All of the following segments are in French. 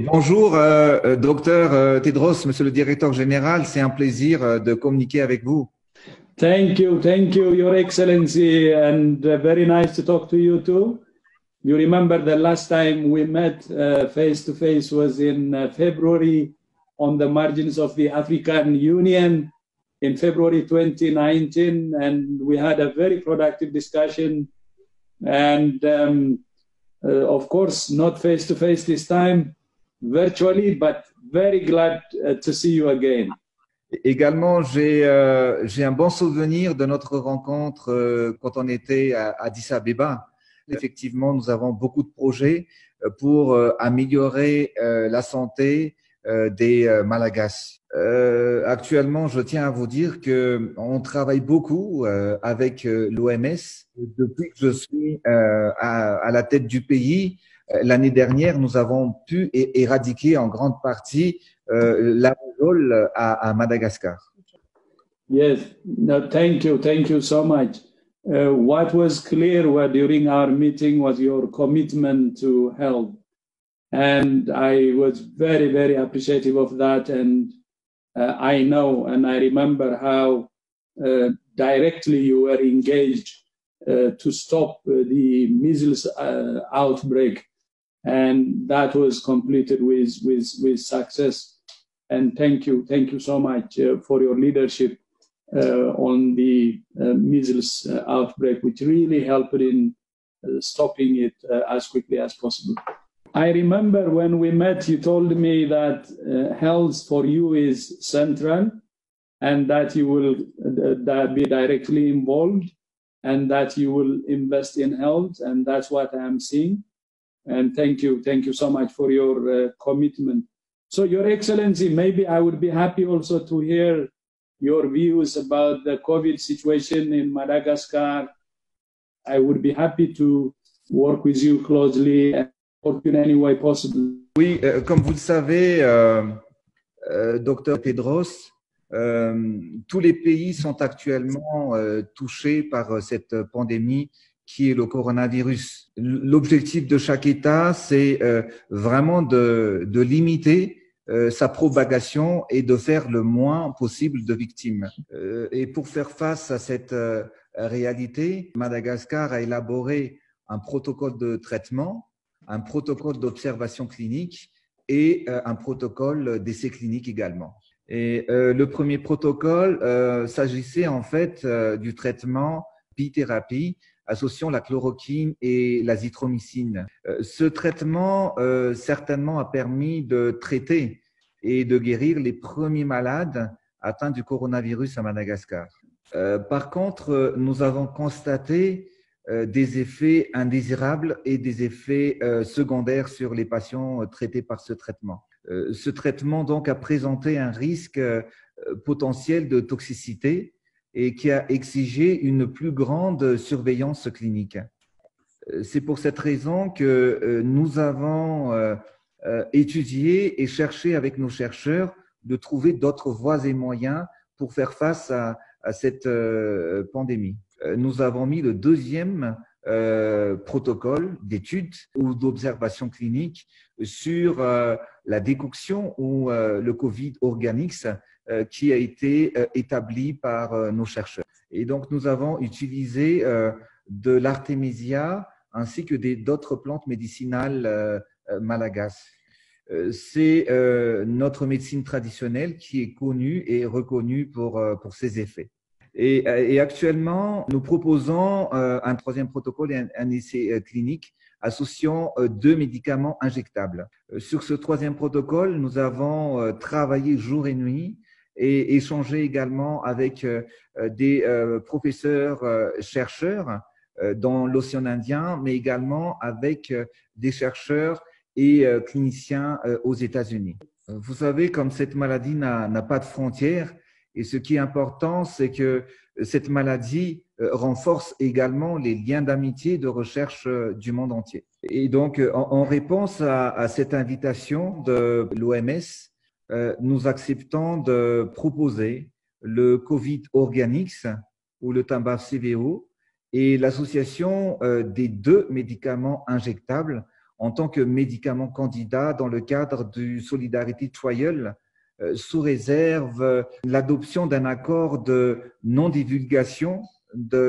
Bonjour, docteur Tedros, monsieur le directeur général, c'est un plaisir de communiquer avec vous. Thank you, Your Excellency, and very nice to talk to you too. You remember the last time we met face to face was in February on the margins of the African Union in February 2019, and we had a very productive discussion. And of course, not face to face this time, virtually, but very glad to see you again. Également, j'ai un bon souvenir de notre rencontre quand on était à Addis Abeba. Effectivement, nous avons beaucoup de projets pour améliorer la santé des Malagasy. Actuellement, je tiens à vous dire que on travaille beaucoup avec l'OMS. Depuis que je suis à la tête du pays, l'année dernière, nous avons pu éradiquer en grande partie la rougeole à Madagascar. Yes, no, thank you so much. What was clear during our meeting was your commitment to health. And I was very, very appreciative of that. And I know and I remember how directly you were engaged to stop the measles outbreak. And that was completed with success. And thank you so much for your leadership on the measles outbreak, which really helped in stopping it as quickly as possible. I remember when we met, you told me that health for you is central and that you will be directly involved and that you will invest in health, and that's what I am seeing. And thank you so much for your commitment. So, Your Excellency, maybe I would be happy also to hear your views about the COVID situation in Madagascar. I would be happy to work with you closely and work in any way possible. Oui, comme vous le savez, docteur Tedros, tous les pays sont actuellement touchés par cette pandémie qui est le coronavirus. L'objectif de chaque État, c'est vraiment de limiter sa propagation et de faire le moins possible de victimes. Et pour faire face à cette réalité, Madagascar a élaboré un protocole de traitement, un protocole d'observation clinique et un protocole d'essai clinique également. Et le premier protocole s'agissait en fait du traitement bithérapie associant la chloroquine et l'azithromycine. Ce traitement certainement a permis de traiter et de guérir les premiers malades atteints du coronavirus à Madagascar. Par contre, nous avons constaté des effets indésirables et des effets secondaires sur les patients traités par ce traitement. Ce traitement donc a présenté un risque potentiel de toxicité et qui a exigé une plus grande surveillance clinique. C'est pour cette raison que nous avons étudié et cherché avec nos chercheurs de trouver d'autres voies et moyens pour faire face à cette pandémie. Nous avons mis le deuxième protocole d'étude ou d'observation clinique sur la décoction ou le Covid Organics qui a été établi par nos chercheurs. Et donc, nous avons utilisé de l'artémisia ainsi que d'autres plantes médicinales malagasy. C'est notre médecine traditionnelle qui est connue et reconnue pour ses effets. Et actuellement, nous proposons un troisième protocole et un essai clinique associant deux médicaments injectables. Sur ce troisième protocole, nous avons travaillé jour et nuit et échangé également avec des professeurs chercheurs dans l'océan Indien, mais également avec des chercheurs et cliniciens aux États-Unis. Vous savez, comme cette maladie n'a pas de frontières, et ce qui est important, c'est que cette maladie renforce également les liens d'amitié de recherche du monde entier. Et donc, en réponse à cette invitation de l'OMS, nous acceptons de proposer le Covid Organics ou le Tamba CVO et l'association des deux médicaments injectables en tant que médicament candidat dans le cadre du Solidarity Trial, sous réserve l'adoption d'un accord de non-divulgation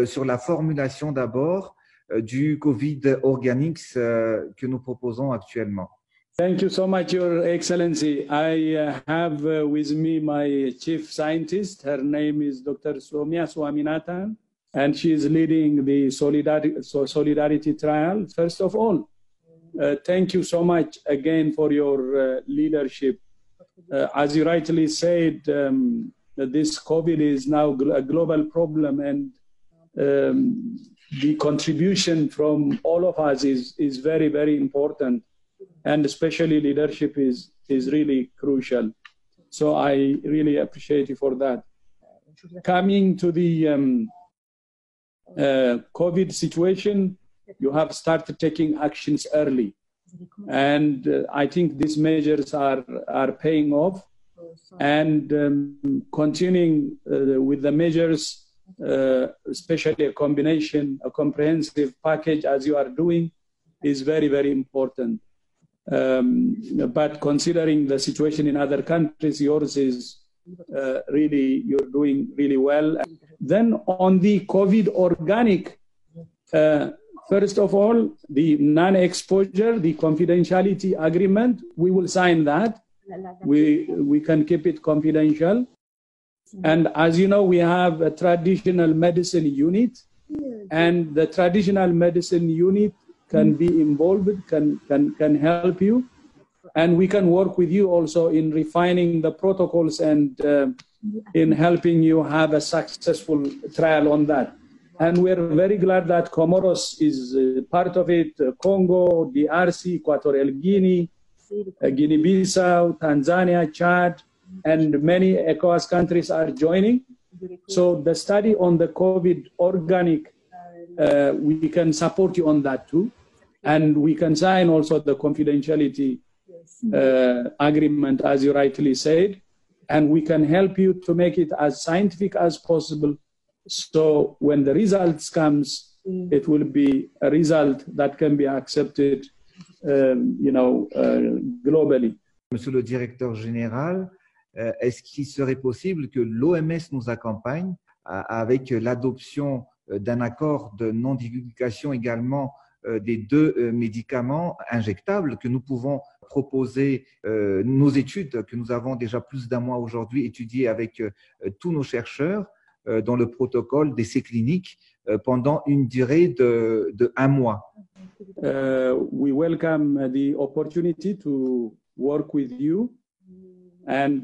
sur la formulation d'abord du COVID Organics que nous proposons actuellement. Thank you so much, Your Excellency. I have with me my chief scientist. Her name is Dr. Soumya Swaminathan, and she is leading the Solidarity Trial. First of all, thank you so much again for your leadership. As you rightly said, this COVID is now a global problem, and the contribution from all of us is very, very important. And especially leadership is really crucial. So I really appreciate you for that. Coming to the COVID situation, you have started taking actions early. And I think these measures are paying off. And continuing with the measures, especially a comprehensive package as you are doing, is very, very important. But considering the situation in other countries, yours is really, you're doing really well. Then on the COVID organic, first of all, the non-exposure, the confidentiality agreement, we will sign that. We can keep it confidential. And as you know, we have a traditional medicine unit, and the traditional medicine unit can be involved, can help you. And we can work with you also in refining the protocols and in helping you have a successful trial on that. And we're very glad that Comoros is part of it, Congo, DRC, Equatorial Guinea, Guinea-Bissau, Tanzania, Chad, and many ECOWAS countries are joining. So the study on the COVID organic, we can support you on that too. And we can sign also the confidentiality agreement, as you rightly said, and we can help you to make it as scientific as possible. So when the results comes, it will be a result that can be accepted, globally. Monsieur le directeur général, est-ce qu'il serait possible que l'OMS nous accompagne avec l'adoption d'un accord de non-divulgation également des deux médicaments injectables que nous pouvons proposer, nos études que nous avons déjà plus d'un mois aujourd'hui étudiées avec tous nos chercheurs dans le protocole d'essais cliniques pendant une durée de 1 mois. We welcome the opportunity to work with you, and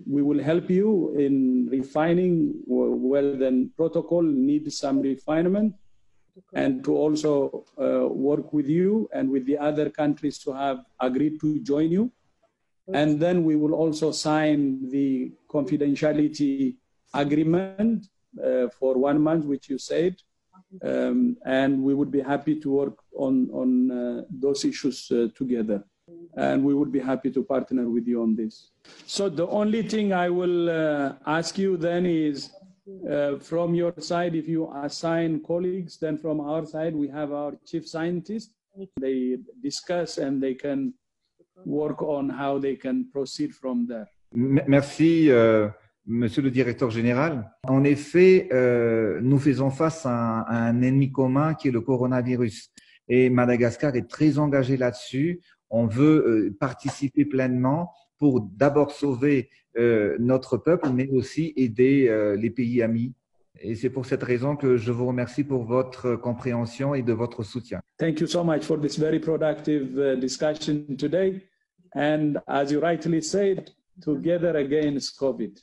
we will help you in refining. Well, then protocol needs some refinement, and to also work with you and with the other countries to have agreed to join you. And then we will also sign the confidentiality agreement for 1 month, which you said. And we would be happy to work on those issues together. And we would be happy to partner with you on this. So the only thing I will ask you then is, from your side, if you assign colleagues, then from our side, we have our chief scientists. They discuss and they can work on how they can proceed from there. Merci, Monsieur le directeur général. En effet, nous faisons face à un ennemi commun qui est le coronavirus. Et Madagascar est très engagé là-dessus. On veut participer pleinement pour d'abord sauver notre peuple, mais aussi aider les pays amis. Et c'est pour cette raison que je vous remercie pour votre compréhension et de votre soutien. Thank you so much for this very productive discussion today. And as you rightly said, together against COVID.